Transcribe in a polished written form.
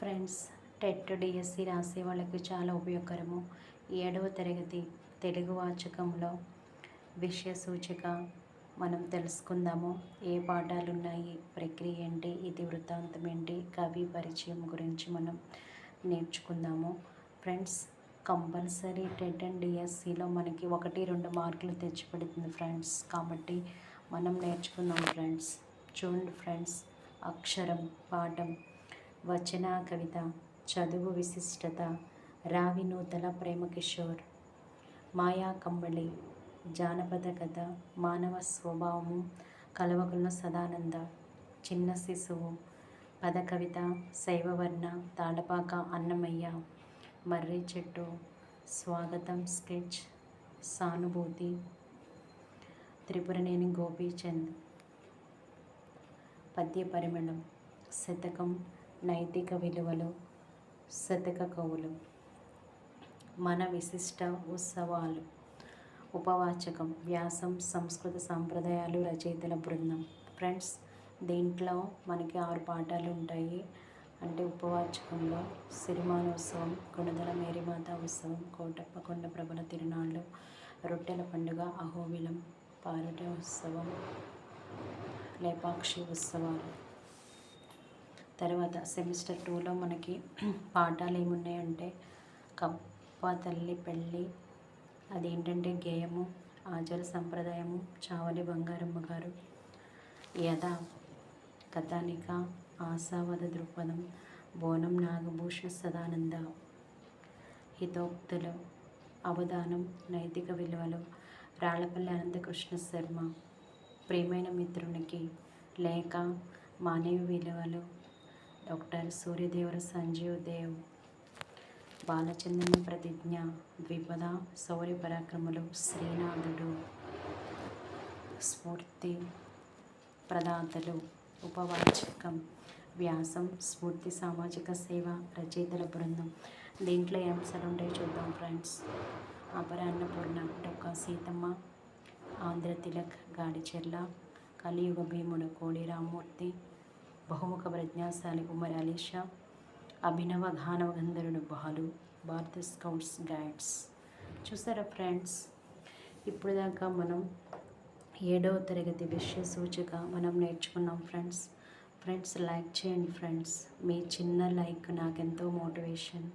Friends, TET DSC రాసే వాళ్ళకి చాలా ఉపయోగకరము. 7వ తరగతి తెలుగు వాచకంలో విషయ సూచిక మనం తెలుసుకుందాము. ఏ పాఠాలు ఉన్నాయి, ప్రక్రియ ఏంటి, ఇది వృత్తాంతం ఏంటి, కవి పరిచయం గురించి మనం నేర్చుకుందాము. ఫ్రెండ్స్, కంపల్సరీ టెట్ అండ్ డిఎస్సిలో మనకి 1-2 మార్కులు తెచ్చిపెడుతుంది ఫ్రెండ్స్. కాబట్టి మనం నేర్చుకుందాం ఫ్రెండ్స్. చూడండి ఫ్రెండ్స్, అక్షరం, పాఠం, వచన, కవిత, చదువు విశిష్టత, రావి నూతల ప్రేమకిషోర్, మాయా కంబళి, జానపద కథ, మానవ స్వభావము, కలవకుల సదానంద, చిన్న శిశువు, పద కవిత, శైవవర్ణ, తాళపాక అన్నమయ్య, మర్రి చెట్టు, స్వాగతం స్కెచ్, సానుభూతి, త్రిపురనేని గోపీచంద్, పద్య పరిమళం, శతకం, నైతిక విలువలు, శతక కవులు, మన విశిష్ట ఉత్సవాలు, ఉపవాచకం, వ్యాసం, సంస్కృత సాంప్రదాయాలు, రచయితల బృందం. ఫ్రెండ్స్, దీంట్లో మనకి 6 పాఠాలు ఉంటాయి. అంటే ఉపవాచకంలో సిరిమానోత్సవం, గుణదల మేరీమాత ఉత్సవం, కోటప్ప కొండ ప్రభల తిరునాళ్ళు, రొట్టెల పండుగ, అహోబిలం, పారుట ఉత్సవం, లేపాక్షి ఉత్సవాలు. తర్వాత సెమిస్టర్ 2లో మనకి పాఠాలు ఏమున్నాయంటే కప్ప తల్లి పెళ్ళి, అదేంటంటే గేయము, ఆచార సంప్రదాయము, చావలి బంగారమ్మ గారు, యథ, కథానిక, ఆశావాద దృక్పథం, బోనం నాగభూషణ సదానంద, హితోక్తులు, అవధానం, నైతిక విలువలు, రాళ్లపల్లి అనంతకృష్ణ శర్మ, ప్రియమైన మిత్రునికి, లేఖ, మానవ విలువలు, డాక్టర్ సూర్యదేవర సంజీవ్ దేవ్, బాలచంద్రన్ ప్రతిజ్ఞ, ద్విపద, శౌర్య పరాక్రములు, శ్రీనాథుడు, స్ఫూర్తి ప్రదాతలు, ఉపవాచకం, వ్యాసం, స్ఫూర్తి సామాజిక సేవ, రచయితల బృందం. దీంట్లో ఏ అంశాలు ఉంటాయో చూద్దాం ఫ్రెండ్స్. అపర అన్నపూర్ణ, డొక్కా సీతమ్మ, ఆంధ్ర తిలక్, గాడిచెర్ల, కలియుగ భీముడు, కోడి రామ్మూర్తి, బహుముఖ ప్రజ్ఞాశాలి, ఉమర్ అలీషా, అభినవ గానవ గంధర్వుడు బాలు, భారత స్కౌట్స్ గైడ్స్. చూసారా ఫ్రెండ్స్, ఇప్పుడు దాకా మనం 7వ తరగతి విషయ సూచిక మనం నేర్చుకున్నాం ఫ్రెండ్స్. లైక్ చేయండి ఫ్రెండ్స్. మీ చిన్న లైక్ నాకెంతో మోటివేషన్.